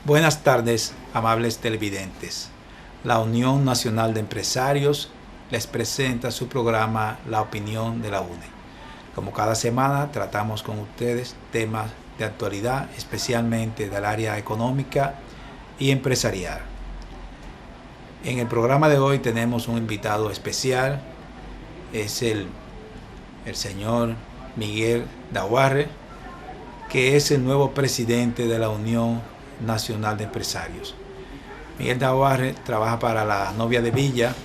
Buenas tardes, amables televidentes. La Unión Nacional de Empresarios les presenta su programa La Opinión de la UNE. Como cada semana tratamos con ustedes temas de actualidad, especialmente del área económica y empresarial. En el programa de hoy tenemos un invitado especial, es el señor Miguel Daguarre, que es el nuevo presidente de la Unión Nacional de Empresarios. Miguel Daguarre trabaja para la novia de Villa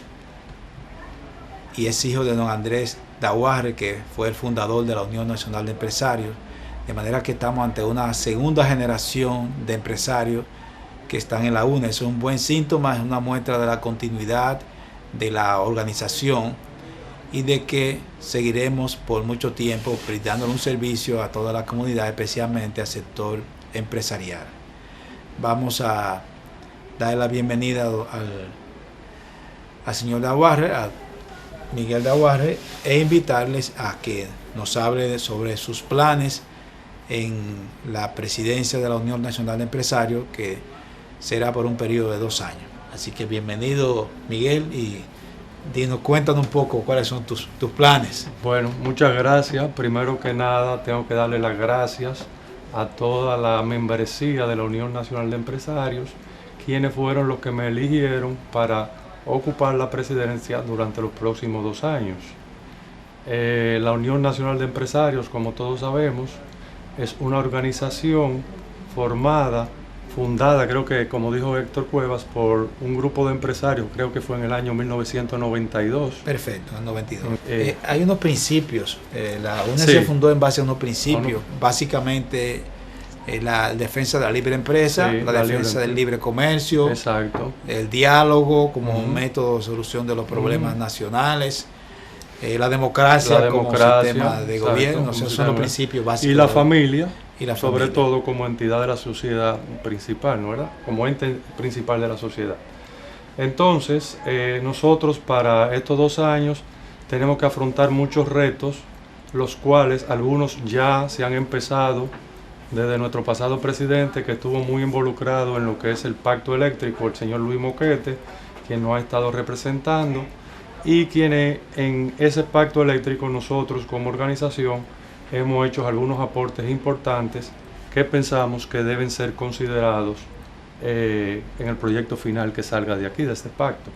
y es hijo de don Andrés Daguarre, que fue el fundador de la Unión Nacional de Empresarios, de manera que estamos ante una segunda generación de empresarios que están en la UNE. Es un buen síntoma, es una muestra de la continuidad de la organización y de que seguiremos por mucho tiempo brindándole un servicio a toda la comunidad, especialmente al sector empresarial. Vamos a darle la bienvenida al señor Daguarre, a Miguel Daguarre, e invitarles a que nos hable sobre sus planes en la presidencia de la Unión Nacional de Empresarios, que será por un periodo de 2 años. Así que bienvenido, Miguel, y cuéntanos un poco cuáles son tus planes. Bueno, muchas gracias. Primero que nada, tengo que darle las gracias a toda la membresía de la Unión Nacional de Empresarios, quienes fueron los que me eligieron para ocupar la presidencia durante los próximos 2 años. La Unión Nacional de Empresarios, como todos sabemos, es una organización fundada, creo que, como dijo Héctor Cuevas, por un grupo de empresarios, creo que fue en el año 1992. Perfecto, en 92. Hay unos principios, la UNE se fundó en base a unos principios, básicamente la defensa de la libre empresa, la defensa del libre comercio, exacto, el diálogo como un método de solución de los problemas nacionales, la democracia como sistema de gobierno, esos son los principios básicos. Y la familia. Sobre todo como entidad de la sociedad principal, ¿no? ¿Verdad? Como ente principal de la sociedad. Entonces, nosotros para estos 2 años tenemos que afrontar muchos retos, los cuales algunos ya se han empezado desde nuestro pasado presidente, que estuvo muy involucrado en lo que es el pacto eléctrico, el señor Luis Moquete, quien nos ha estado representando, y quienes en ese pacto eléctrico nosotros como organización hemos hecho algunos aportes importantes que pensamos que deben ser considerados en el proyecto final que salga de aquí, de este pacto.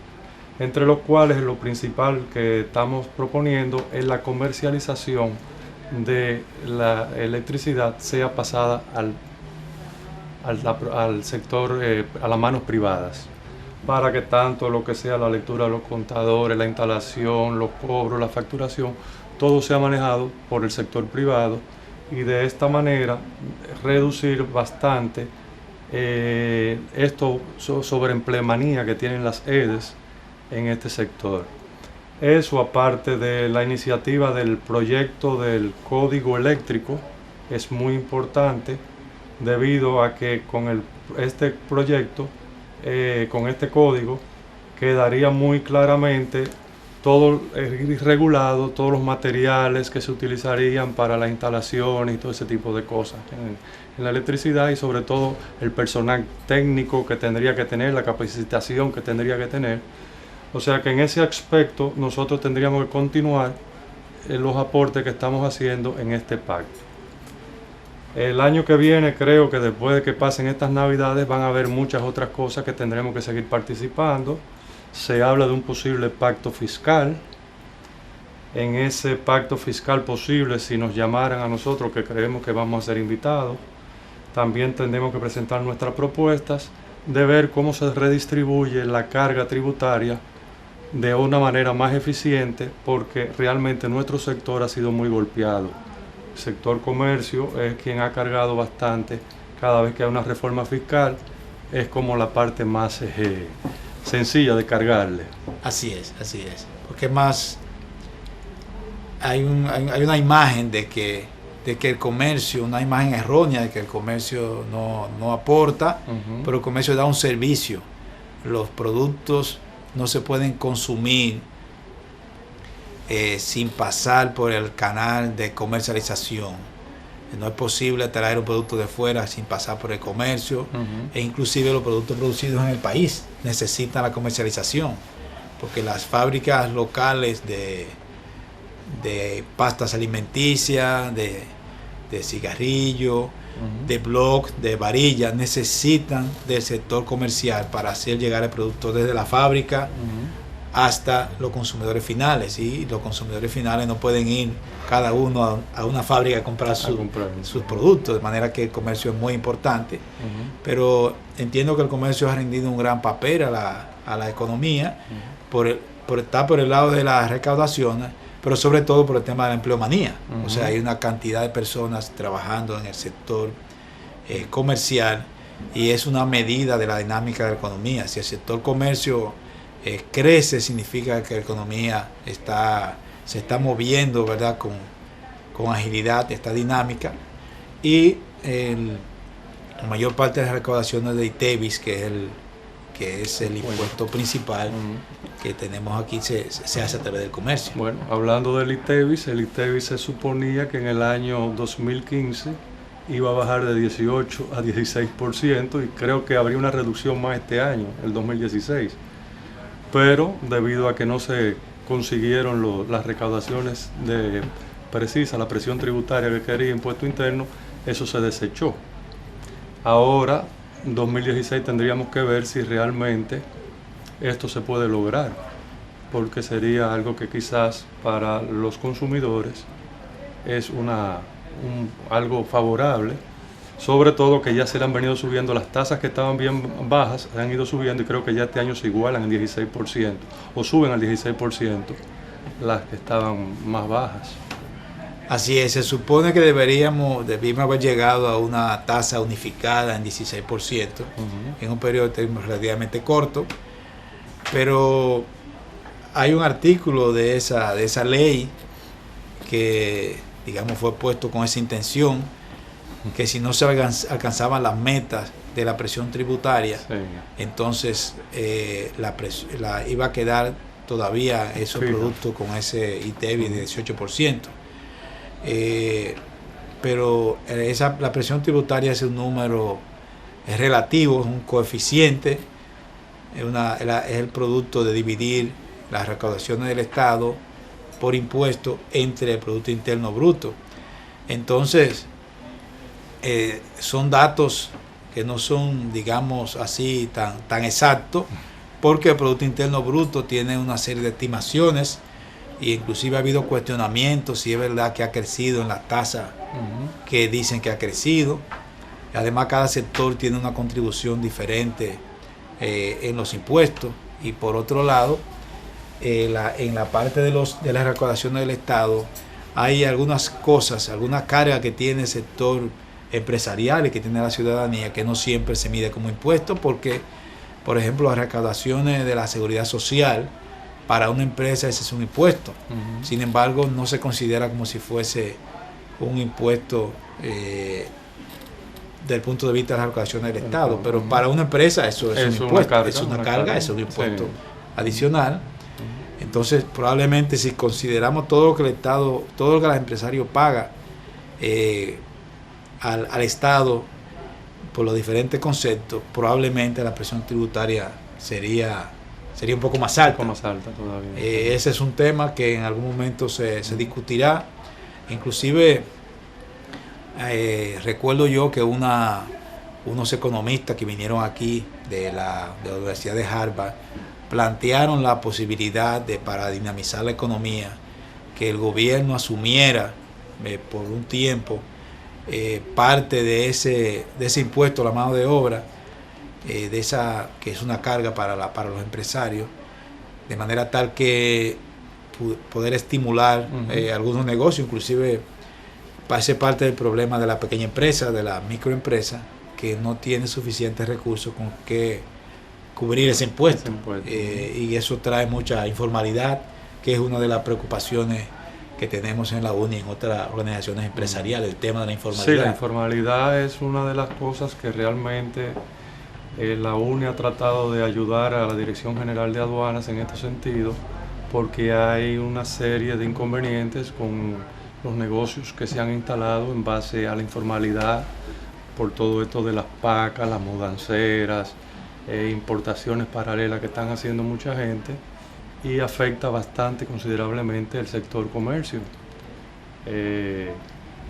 Entre los cuales lo principal que estamos proponiendo es la comercialización de la electricidad sea pasada al sector, a las manos privadas, para que tanto lo que sea la lectura de los contadores, la instalación, los cobros, la facturación, todo sea manejado por el sector privado, y de esta manera reducir bastante esto sobre empleomanía que tienen las EDES en este sector. Eso, aparte de la iniciativa del proyecto del código eléctrico, es muy importante debido a que con este proyecto, con este código, quedaría muy claramente todo regulado, todos los materiales que se utilizarían para las instalaciones y todo ese tipo de cosas en la electricidad, y sobre todo el personal técnico que tendría que tener, la capacitación que tendría que tener. O sea que en ese aspecto nosotros tendríamos que continuar los aportes que estamos haciendo en este pacto. El año que viene, creo que después de que pasen estas navidades, van a haber muchas otras cosas que tendremos que seguir participando. Se habla de un posible pacto fiscal. En ese pacto fiscal posible, si nos llamaran a nosotros, que creemos que vamos a ser invitados, también tendremos que presentar nuestras propuestas de ver cómo se redistribuye la carga tributaria de una manera más eficiente, porque realmente nuestro sector ha sido muy golpeado. El sector comercio es quien ha cargado bastante. Cada vez que hay una reforma fiscal es como la parte más sencilla de cargarle. Así es, porque más hay una imagen de que el comercio, una imagen errónea de que el comercio no aporta, pero el comercio da un servicio. Los productos no se pueden consumir sin pasar por el canal de comercialización. No es posible traer un producto de fuera sin pasar por el comercio, e inclusive los productos producidos en el país necesitan la comercialización, porque las fábricas locales de pastas alimenticias, de cigarrillos, de blog, de varillas, necesitan del sector comercial para hacer llegar el producto desde la fábrica hasta los consumidores finales. Y los consumidores finales no pueden ir cada uno a una fábrica a comprar sus productos, de manera que el comercio es muy importante. Pero entiendo que el comercio ha rendido un gran papel a la economía, está por el lado de las recaudaciones, pero sobre todo por el tema de la empleomanía. O sea, hay una cantidad de personas trabajando en el sector comercial, y es una medida de la dinámica de la economía. Si el sector comercio crece, significa que la economía se está moviendo, ¿verdad?, con agilidad, está dinámica. Y la mayor parte de las recaudaciones de ITEVIS, que es el impuesto principal que tenemos aquí, se hace a través del comercio. Bueno, hablando del ITEVIS, el ITEVIS se suponía que en el año 2015 iba a bajar de 18 a 16%, y creo que habría una reducción más este año, el 2016. Pero debido a que no se consiguieron las recaudaciones precisas, la presión tributaria que quería impuesto interno, eso se desechó. Ahora, en 2016 tendríamos que ver si realmente esto se puede lograr, porque sería algo que quizás para los consumidores es algo favorable, sobre todo que ya se le han venido subiendo las tasas que estaban bien bajas, se han ido subiendo, y creo que ya este año se igualan al 16%, o suben al 16% las que estaban más bajas. Así es, se supone que debíamos haber llegado a una tasa unificada en 16% en un periodo de tiempo relativamente corto, pero hay un artículo de esa ley que, digamos, fue puesto con esa intención, que si no se alcanzaban las metas de la presión tributaria, entonces iba a quedar todavía esos productos con ese ITEVIS de 18%. Pero la presión tributaria es un número relativo, es un coeficiente, es el producto de dividir las recaudaciones del Estado por impuesto entre el Producto Interno Bruto. Entonces, son datos que no son, digamos así, tan exactos, porque el Producto Interno Bruto tiene una serie de estimaciones, e inclusive ha habido cuestionamientos si es verdad que ha crecido en la tasa que dicen que ha crecido. Además, cada sector tiene una contribución diferente en los impuestos. Y por otro lado, en la parte de las recaudaciones del Estado, hay algunas cosas, algunas cargas que tiene el sector empresarial y que tiene la ciudadanía, que no siempre se mide como impuesto, porque, por ejemplo, las recaudaciones de la seguridad social, para una empresa ese es un impuesto. Sin embargo, no se considera como si fuese un impuesto del punto de vista de las recaudaciones del Estado, pero para una empresa eso es un impuesto, es una carga, es un impuesto adicional. Entonces, probablemente si consideramos todo lo que el Estado, todo lo que el empresario paga al Estado por los diferentes conceptos, probablemente la presión tributaria sería un poco más alta. Un poco más alta todavía. Ese es un tema que en algún momento se discutirá. Inclusive, recuerdo yo que unos economistas que vinieron aquí de la Universidad de Harvard plantearon la posibilidad de, para dinamizar la economía, que el gobierno asumiera por un tiempo parte de ese impuesto a la mano de obra, que es una carga para los empresarios, de manera tal que poder estimular algunos negocios, inclusive parece parte del problema de la pequeña empresa, de la microempresa, que no tiene suficientes recursos con que cubrir ese impuesto. Y eso trae mucha informalidad, que es una de las preocupaciones que tenemos en la UNI y en otras organizaciones empresariales, el tema de la informalidad. Sí, la informalidad es una de las cosas que realmente la UNI ha tratado de ayudar a la Dirección General de Aduanas en este sentido, porque hay una serie de inconvenientes con los negocios que se han instalado en base a la informalidad por todo esto de las pacas, las mudanceras, importaciones paralelas que están haciendo mucha gente, y afecta bastante considerablemente el sector comercio.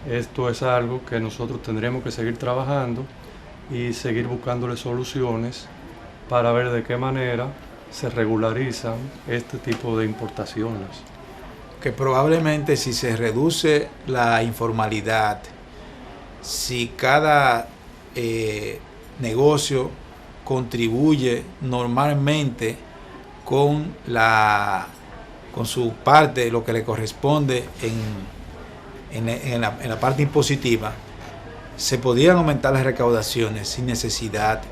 Esto es algo que nosotros tendremos que seguir trabajando y seguir buscándole soluciones para ver de qué manera se regularizan este tipo de importaciones. Que probablemente si se reduce la informalidad, si cada negocio contribuye normalmente con su parte, lo que le corresponde en la parte impositiva, se podrían aumentar las recaudaciones sin necesidad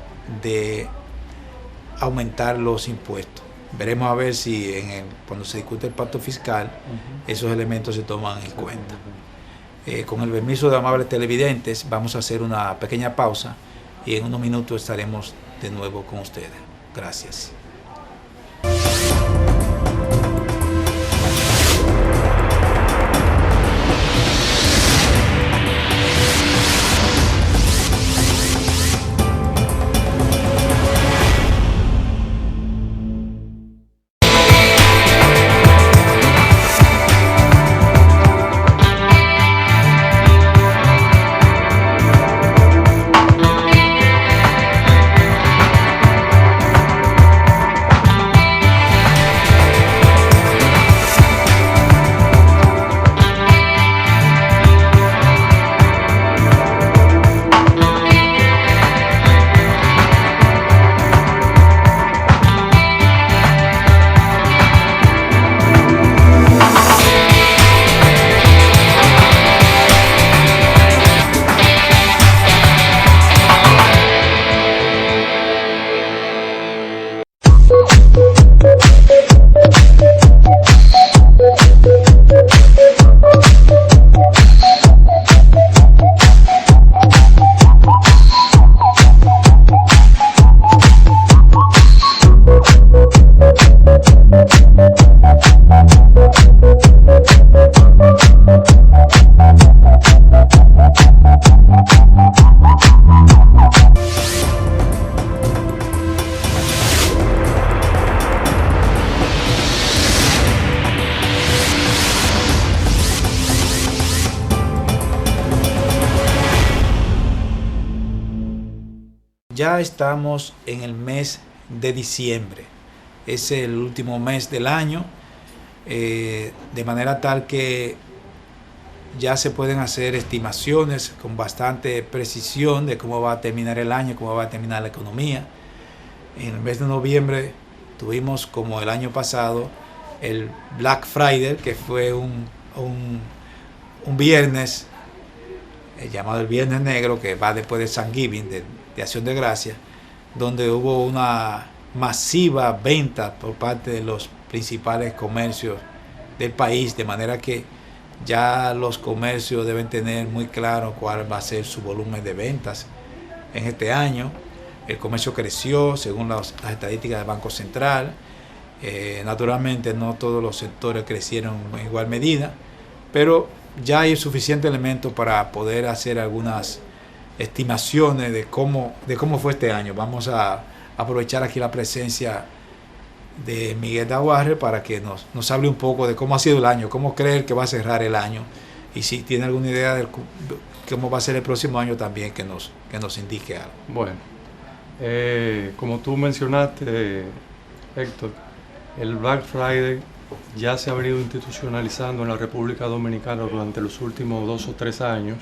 de aumentar los impuestos. Veremos a ver si cuando se discute el pacto fiscal, esos elementos se toman en cuenta. Con el permiso de amables televidentes, vamos a hacer una pequeña pausa y en unos minutos estaremos de nuevo con ustedes. Gracias. Ya estamos en el mes de diciembre, es el último mes del año, de manera tal que ya se pueden hacer estimaciones con bastante precisión de cómo va a terminar el año, cómo va a terminar la economía. En el mes de noviembre tuvimos, como el año pasado, el Black Friday, que fue un viernes llamado el Viernes Negro, que va después de Thanksgiving, de Acción de Gracias, donde hubo una masiva venta por parte de los principales comercios del país, de manera que ya los comercios deben tener muy claro cuál va a ser su volumen de ventas en este año. El comercio creció según las estadísticas del Banco Central. Naturalmente no todos los sectores crecieron en igual medida, pero ya hay suficiente elemento para poder hacer algunas estimaciones de cómo fue este año. Vamos a aprovechar aquí la presencia de Miguel Daguarre para que nos hable un poco de cómo ha sido el año, cómo cree que va a cerrar el año, y si tiene alguna idea de cómo va a ser el próximo año también, que nos indique algo. Bueno, como tú mencionaste, Héctor, el Black Friday ya se ha venido institucionalizando en la República Dominicana durante los últimos 2 o 3 años,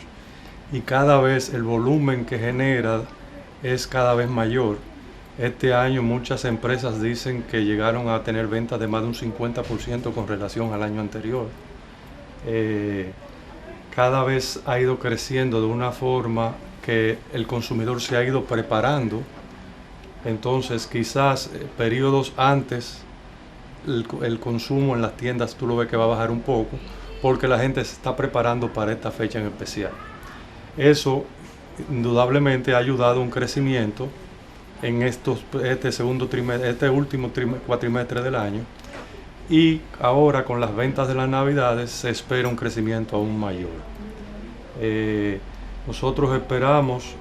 y cada vez el volumen que genera es cada vez mayor. Este año muchas empresas dicen que llegaron a tener ventas de más de un 50% con relación al año anterior. Cada vez ha ido creciendo de una forma que el consumidor se ha ido preparando. Entonces quizás periodos antes el consumo en las tiendas tú lo ves que va a bajar un poco, porque la gente se está preparando para esta fecha en especial. Eso indudablemente ha ayudado a un crecimiento en este último cuatrimestre del año, y ahora con las ventas de las Navidades se espera un crecimiento aún mayor. Nosotros esperamos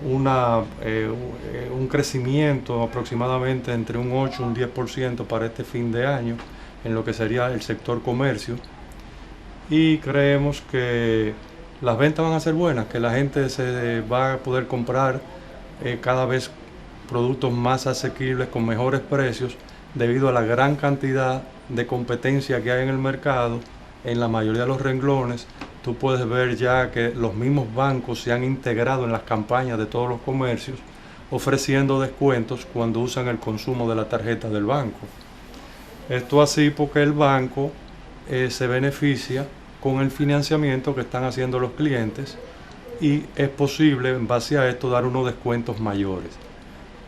un crecimiento aproximadamente entre un 8 y un 10% para este fin de año en lo que sería el sector comercio, y creemos que las ventas van a ser buenas, que la gente se va a poder comprar cada vez productos más asequibles con mejores precios debido a la gran cantidad de competencia que hay en el mercado. En la mayoría de los renglones tú puedes ver ya que los mismos bancos se han integrado en las campañas de todos los comercios, ofreciendo descuentos cuando usan el consumo de la tarjeta del banco. Esto así porque el banco se beneficia con el financiamiento que están haciendo los clientes, y es posible en base a esto dar unos descuentos mayores.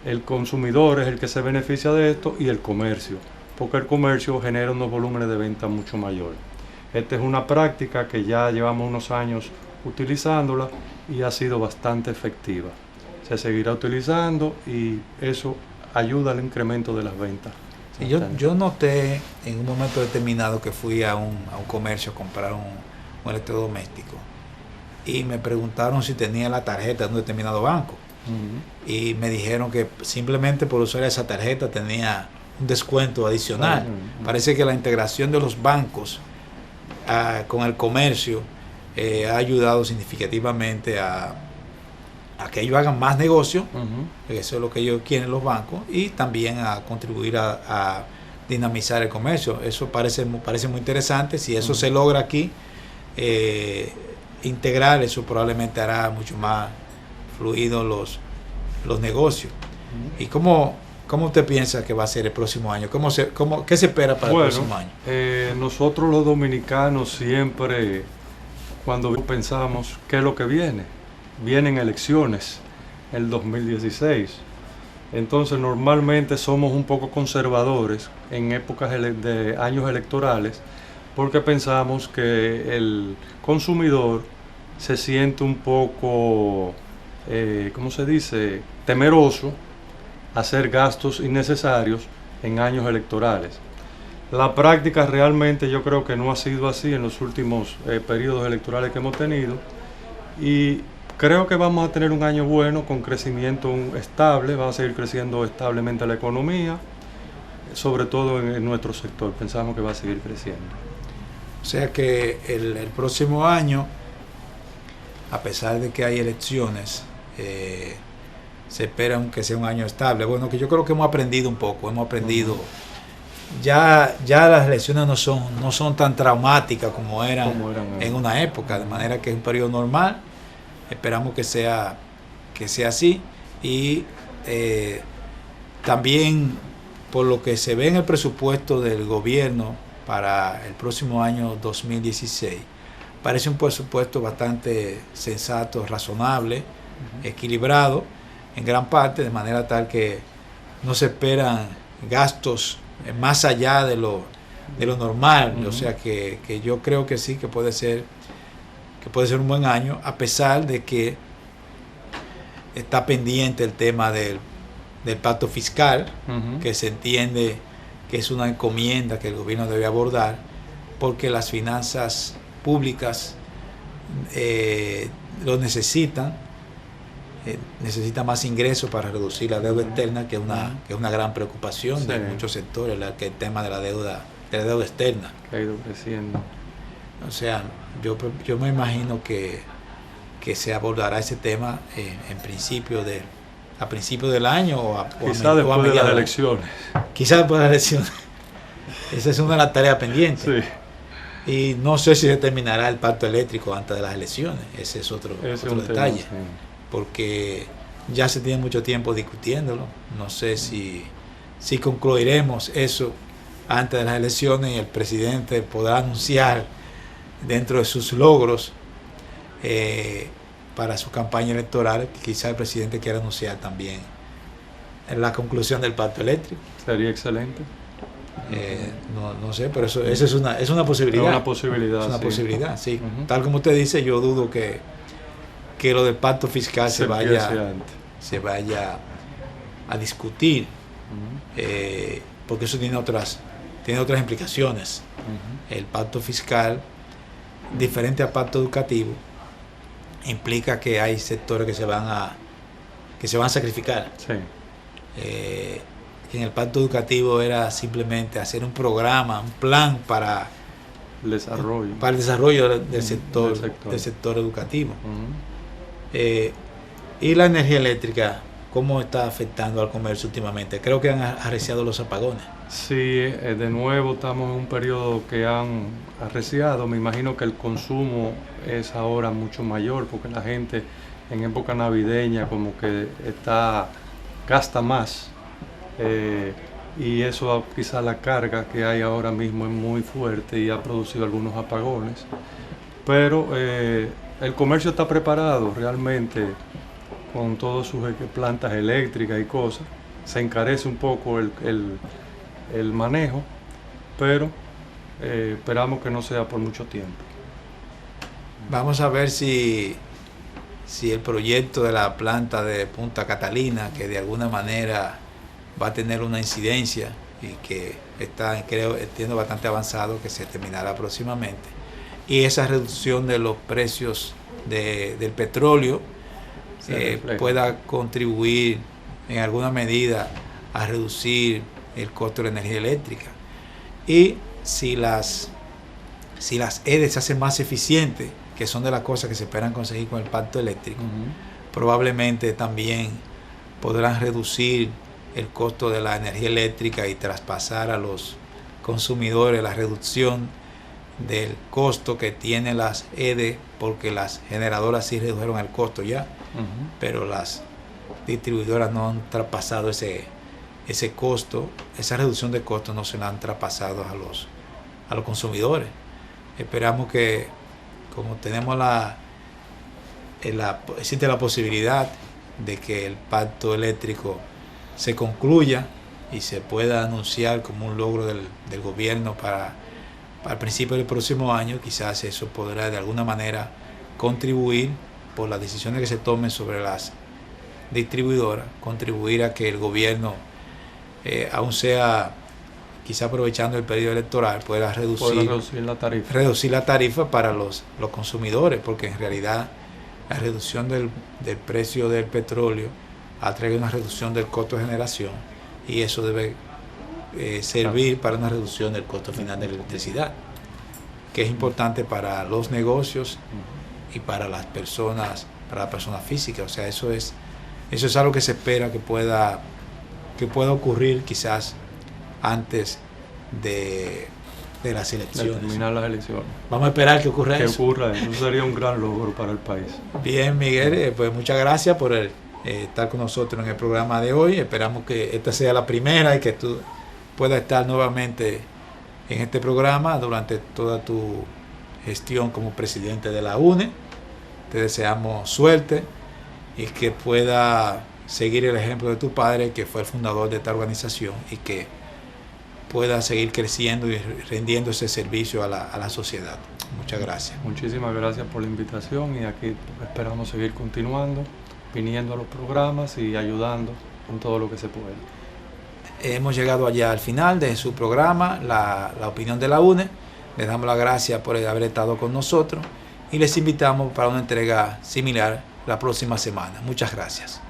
El consumidor es el que se beneficia de esto y el comercio, porque el comercio genera unos volúmenes de venta mucho mayores. Esta es una práctica que ya llevamos unos años utilizándola y ha sido bastante efectiva. Se seguirá utilizando y eso ayuda al incremento de las ventas. Sí, yo noté en un momento determinado que fui a un comercio a comprar un electrodoméstico y me preguntaron si tenía la tarjeta de un determinado banco. Y me dijeron que simplemente por usar esa tarjeta tenía un descuento adicional. Parece que la integración de los bancos con el comercio ha ayudado significativamente a que ellos hagan más negocio, eso es lo que ellos quieren los bancos, y también a contribuir a dinamizar el comercio. Eso parece muy interesante. Si eso se logra aquí, integrar, eso probablemente hará mucho más fluidos los negocios. ¿Y cómo usted piensa que va a ser el próximo año? ¿Qué se espera para el próximo año? Nosotros los dominicanos siempre, cuando pensamos qué es lo que vienen elecciones, el 2016. Entonces normalmente somos un poco conservadores en épocas de años electorales, porque pensamos que el consumidor se siente un poco, ¿cómo se dice?, temeroso a hacer gastos innecesarios en años electorales. La práctica realmente yo creo que no ha sido así en los últimos periodos electorales que hemos tenido, y creo que vamos a tener un año bueno con crecimiento estable. Va a seguir creciendo establemente la economía, sobre todo en nuestro sector. Pensamos que va a seguir creciendo. O sea que el próximo año, a pesar de que hay elecciones, se espera que sea un año estable. Bueno, que yo creo que hemos aprendido un poco, ya las elecciones no son tan traumáticas como eran en una época, de manera que es un periodo normal. Esperamos que sea así, y también por lo que se ve en el presupuesto del gobierno para el próximo año 2016, parece un presupuesto bastante sensato, razonable, equilibrado en gran parte, de manera tal que no se esperan gastos más allá de lo normal. O sea que yo creo que sí, que puede ser un buen año, a pesar de que está pendiente el tema del pacto fiscal, que se entiende que es una encomienda que el gobierno debe abordar, porque las finanzas públicas lo necesitan más ingresos para reducir la deuda externa, que es una gran preocupación de muchos sectores, que el tema de la deuda externa que ha ido creciendo. O sea, yo me imagino que se abordará ese tema a principio del año quizás después de las elecciones. Quizás después de las elecciones. Esa es una de las tareas pendientes. Sí. Y no sé si se terminará el pacto eléctrico antes de las elecciones. Ese es otro detalle. Tema, sí. Porque ya se tiene mucho tiempo discutiéndolo. No sé si concluiremos eso antes de las elecciones y el presidente podrá anunciar dentro de sus logros para su campaña electoral, quizá el presidente quiera anunciar también la conclusión del pacto eléctrico. Sería excelente. No sé, pero esa es una posibilidad. Es una posibilidad. Es una posibilidad, sí. Tal como usted dice, yo dudo que lo del pacto fiscal se vaya a discutir, porque eso tiene otras tiene otras implicaciones. El pacto fiscal, diferente al pacto educativo, implica que hay sectores que se van a sacrificar. Sí. En el pacto educativo era simplemente hacer un programa, un plan para el desarrollo del sector educativo. Y la energía eléctrica, ¿cómo está afectando al comercio últimamente? Creo que han arreciado los apagones. Sí, de nuevo estamos en un periodo que han arreciado. Me imagino que el consumo es ahora mucho mayor porque la gente en época navideña como que gasta más. Y eso quizá la carga que hay ahora mismo es muy fuerte y ha producido algunos apagones. Pero el comercio está preparado realmente con todas sus plantas eléctricas y cosas. Se encarece un poco el manejo, pero esperamos que no sea por mucho tiempo. Vamos a ver si el proyecto de la planta de Punta Catalina, que de alguna manera va a tener una incidencia y que entiendo bastante avanzado, que se terminará próximamente, y esa reducción de los precios del petróleo pueda contribuir en alguna medida a reducir el costo de la energía eléctrica. Y si las EDES se hacen más eficientes, que son de las cosas que se esperan conseguir con el pacto eléctrico, probablemente también podrán reducir el costo de la energía eléctrica y traspasar a los consumidores la reducción del costo que tienen las EDE, porque las generadoras sí redujeron el costo ya, pero las distribuidoras no han traspasado ese costo, esa reducción de costo no se la han traspasado a los consumidores. Esperamos que, como tenemos existe la posibilidad de que el pacto eléctrico se concluya y se pueda anunciar como un logro del gobierno para el principio del próximo año, quizás eso podrá de alguna manera contribuir, por las decisiones que se tomen sobre las distribuidoras, contribuir a que el gobierno, aún sea quizá aprovechando el periodo electoral, pueda reducir la tarifa para los consumidores, porque en realidad la reducción del precio del petróleo ha traído una reducción del costo de generación, y eso debe servir para una reducción del costo final de la electricidad, que es importante para los negocios y para las personas físicas. O sea, eso es algo que se espera que pueda ocurrir quizás antes de las elecciones. De terminar las elecciones. Vamos a esperar que ocurra eso. Eso sería un gran logro para el país. Bien, Miguel, pues muchas gracias por estar con nosotros en el programa de hoy. Esperamos que esta sea la primera y que tú puedas estar nuevamente en este programa durante toda tu gestión como presidente de la UNE. Te deseamos suerte y que pueda seguir el ejemplo de tu padre, que fue el fundador de esta organización, y que pueda seguir creciendo y rendiendo ese servicio a la sociedad. Muchas gracias. Muchísimas gracias por la invitación, y aquí esperamos seguir continuando, viniendo a los programas y ayudando en todo lo que se pueda. Hemos llegado allá al final de su programa, la opinión de la UNE. Les damos las gracias por haber estado con nosotros y les invitamos para una entrega similar la próxima semana. Muchas gracias.